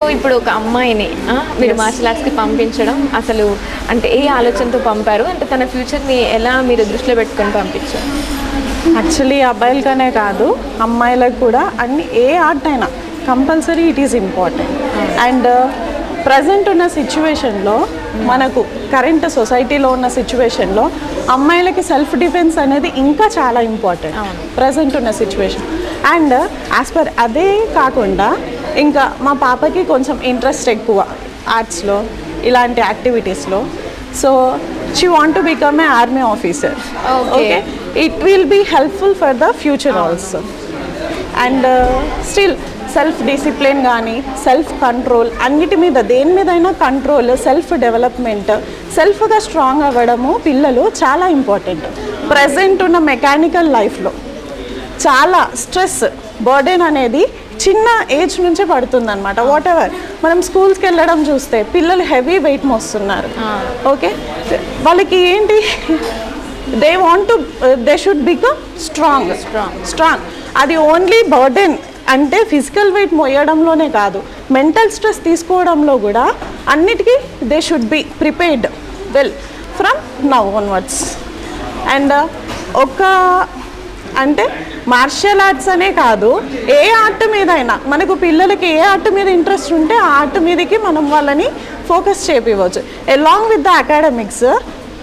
ఇప్పుడు ఒక అమ్మాయిని మీరు మార్షల్ ఆర్ట్స్కి పంపించడం అసలు అంటే ఏ ఆలోచనతో పంపారు అంటే తన ఫ్యూచర్ని ఎలా మీరు దృష్టిలో పెట్టుకొని పంపించారు? యాక్చువల్లీ అబ్బాయిలకనే కాదు అమ్మాయిలకు కూడా అన్ని ఏ ఆర్ట్ అయినా compulsory it is important. And present ఉన్న సిచ్యువేషన్లో మనకు కరెంట్ సొసైటీలో ఉన్న సిచ్యువేషన్లో అమ్మాయిలకి సెల్ఫ్ డిఫెన్స్ అనేది ఇంకా చాలా ఇంపార్టెంట్ ప్రజెంట్ ఉన్న సిచ్యువేషన్. అండ్ యాజ్ పర్ అదే కాకుండా ఇంకా మా పాపకి కొంచెం ఇంట్రెస్ట్ ఎక్కువ ఆర్ట్స్లో ఇలాంటి యాక్టివిటీస్లో. So she want to become a army officer. Okay, it will be helpful for the future also. And still self discipline కానీ సెల్ఫ్ కంట్రోల్ అన్నిటి మీద దేని మీదైనా కంట్రోల్, సెల్ఫ్ డెవలప్మెంట్, సెల్ఫ్గా స్ట్రాంగ్ అవ్వడము పిల్లలు చాలా ఇంపార్టెంట్. ప్రజెంట్ ఉన్న మెకానికల్ లైఫ్లో చాలా స్ట్రెస్ బర్డెన్ అనేది చిన్న ఏజ్ నుంచే పడుతుంది అనమాట. వాట్ ఎవర్ మనం స్కూల్స్కి వెళ్ళడం చూస్తే పిల్లలు హెవీ వెయిట్ మోస్తున్నారు. ఓకే, వాళ్ళకి ఏంటి they want to they should become strong. అది ఓన్లీ బర్డెన్ అంటే ఫిజికల్ వెయిట్ మోయడంలోనే కాదు, మెంటల్ స్ట్రెస్ తీసుకోవడంలో కూడా అన్నిటికీ they should be prepared well from now onwards. And ఒక అంటే మార్షల్ ఆర్ట్స్ అనే కాదు, ఏ ఆర్ట్ మీదైనా మనకు పిల్లలకి ఏ ఆర్ట్ మీద ఇంట్రెస్ట్ ఉంటే ఆ ఆర్ట్ మీదకి మనం వాళ్ళని ఫోకస్ చేపివ్వచ్చు. Along with the academics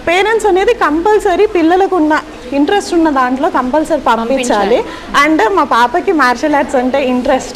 parents అనేది కంపల్సరీ పిల్లలకు ఉన్న ఇంట్రెస్ట్ ఉన్న దాంట్లో కంపల్సరీ పంపించాలి. అండ్ మా పాపకి మార్షల్ ఆర్ట్స్ అంటే ఇంట్రెస్ట్.